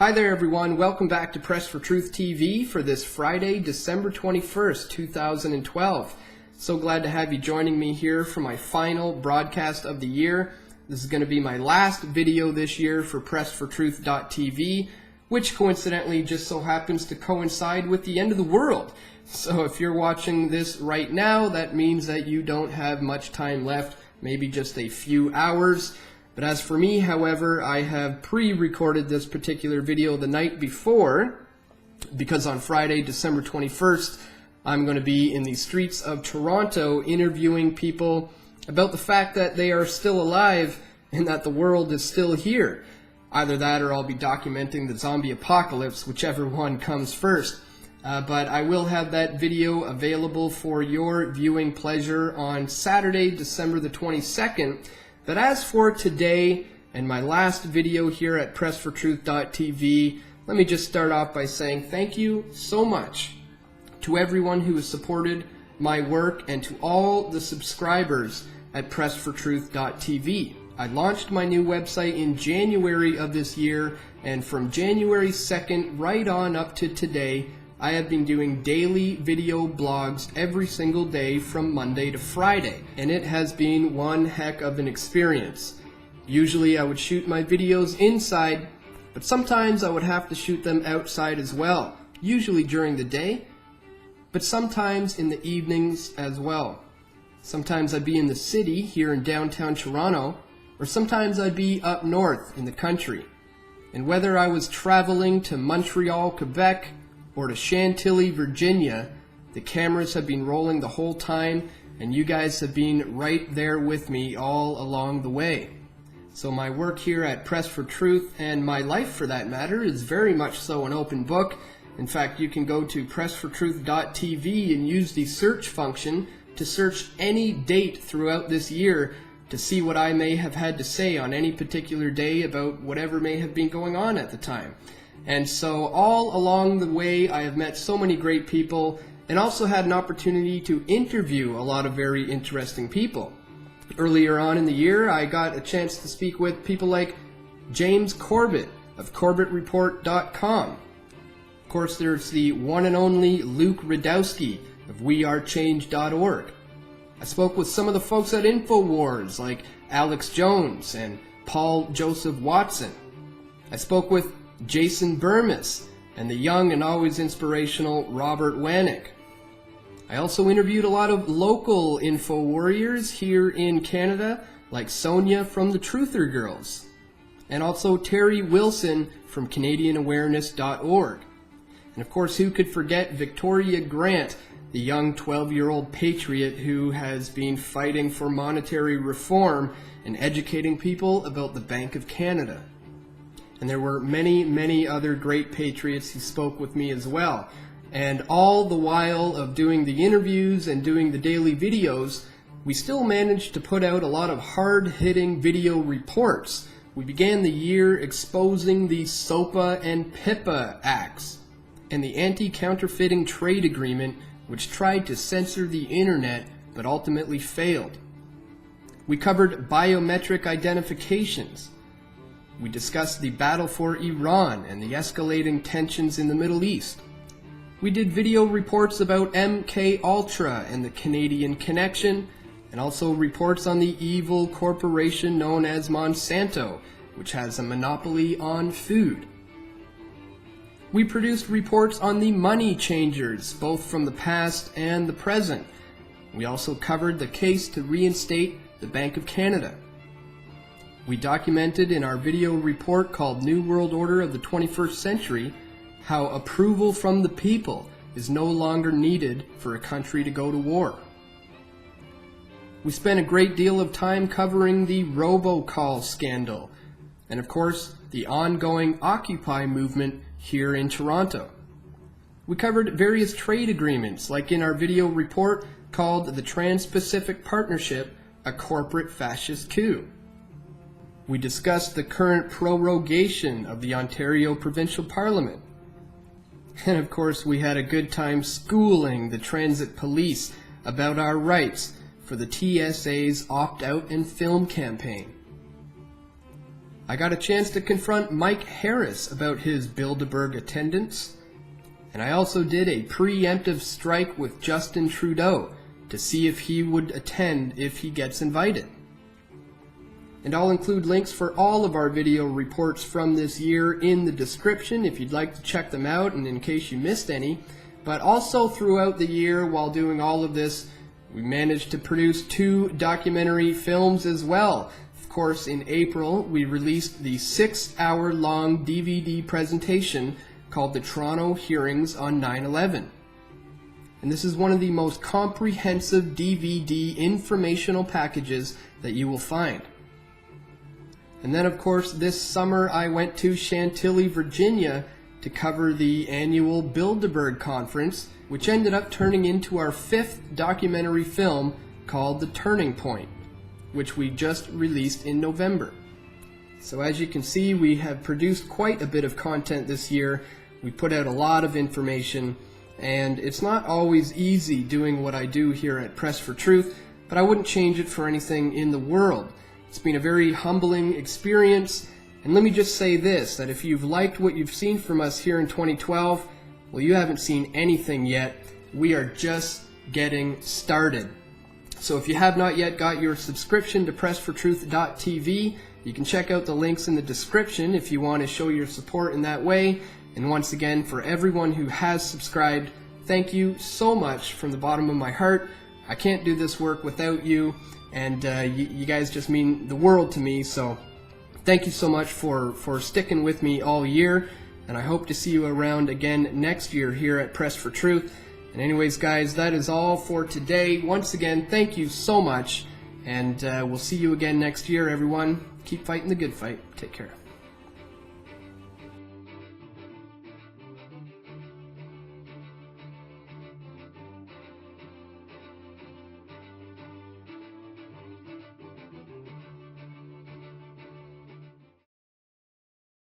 Hi there everyone, welcome back to Press for Truth TV for this Friday, December 21st, 2012. So glad to have you joining me here for my final broadcast of the year. This is going to be my last video this year for PressForTruth.tv, which coincidentally just so happens to coincide with the end of the world. So if you're watching this right now, that means that you don't have much time left, maybe just a few hours. But as for me, however, I have pre-recorded this particular video the night before, because on Friday, December 21st, I'm going to be in the streets of Toronto interviewing people about the fact that they are still alive and that the world is still here. Either that or I'll be documenting the zombie apocalypse, whichever one comes first. But I will have that video available for your viewing pleasure on Saturday, December the 22nd. But as for today and my last video here at PressForTruth.tv, let me just start off by saying thank you so much to everyone who has supported my work and to all the subscribers at PressForTruth.tv. I launched my new website in January of this year, and from January 2nd right on up to today, I have been doing daily video blogs every single day from Monday to Friday, and it has been one heck of an experience. Usually I would shoot my videos inside, but sometimes I would have to shoot them outside as well, usually during the day, but sometimes in the evenings as well. Sometimes I'd be in the city here in downtown Toronto, or sometimes I'd be up north in the country. And whether I was traveling to Montreal, Quebec, or to Chantilly, Virginia, the cameras have been rolling the whole time, and you guys have been right there with me all along the way. So my work here at Press for Truth, and my life for that matter, is very much so an open book. In fact, you can go to PressForTruth.tv and use the search function to search any date throughout this year to see what I may have had to say on any particular day about whatever may have been going on at the time. And so all along the way, I have met so many great people and also had an opportunity to interview a lot of very interesting people. Earlier on in the year, I got a chance to speak with people like James Corbett of CorbettReport.com. Of course, there's the one and only Luke Rudowski of WeAreChange.org. I spoke with some of the folks at InfoWars like Alex Jones and Paul Joseph Watson. I spoke with Jason Burmis and the young and always inspirational Robert Wanick. I also interviewed a lot of local info warriors here in Canada, like Sonia from the Truther Girls, and also Terry Wilson from CanadianAwareness.org. And of course, who could forget Victoria Grant, the young 12-year-old patriot who has been fighting for monetary reform and educating people about the Bank of Canada. And there were many, many other great patriots who spoke with me as well. And all the while of doing the interviews and doing the daily videos, we still managed to put out a lot of hard-hitting video reports. We began the year exposing the SOPA and PIPA acts and the Anti-Counterfeiting Trade Agreement, which tried to censor the internet but ultimately failed. We covered biometric identifications. We discussed the battle for Iran and the escalating tensions in the Middle East. We did video reports about MKULTRA and the Canadian connection, and also reports on the evil corporation known as Monsanto, which has a monopoly on food. We produced reports on the money changers, both from the past and the present. We also covered the case to reinstate the Bank of Canada. We documented in our video report called New World Order of the 21st Century how approval from the people is no longer needed for a country to go to war. We spent a great deal of time covering the Robocall scandal, and of course the ongoing Occupy movement here in Toronto. We covered various trade agreements, like in our video report called the Trans-Pacific Partnership, a Corporate Fascist Coup. We discussed the current prorogation of the Ontario Provincial Parliament. And of course, we had a good time schooling the transit police about our rights for the TSA's opt-out and film campaign. I got a chance to confront Mike Harris about his Bilderberg attendance. And I also did a preemptive strike with Justin Trudeau to see if he would attend if he gets invited. And I'll include links for all of our video reports from this year in the description if you'd like to check them out and in case you missed any. But also throughout the year, while doing all of this, we managed to produce 2 documentary films as well. Of course, in April, we released the 6-hour-long DVD presentation called The Toronto Hearings on 9/11. And this is one of the most comprehensive DVD informational packages that you will find. And then, of course, this summer I went to Chantilly, Virginia to cover the annual Bilderberg conference, which ended up turning into our 5th documentary film called The Turning Point, which we just released in November. So as you can see, we have produced quite a bit of content this year. We put out a lot of information, and it's not always easy doing what I do here at Press for Truth, but I wouldn't change it for anything in the world. It's been a very humbling experience, and let me just say this, that if you've liked what you've seen from us here in 2012, well, you haven't seen anything yet. We are just getting started. So if you have not yet got your subscription to pressfortruth.tv, you can check out the links in the description if you want to show your support in that way. And once again, for everyone who has subscribed, thank you so much from the bottom of my heart. I can't do this work without you, and you guys just mean the world to me. So thank you so much for sticking with me all year, and I hope to see you around again next year here at Press for Truth. And anyways, guys, that is all for today. Once again, thank you so much, and we'll see you again next year, everyone. Keep fighting the good fight. Take care.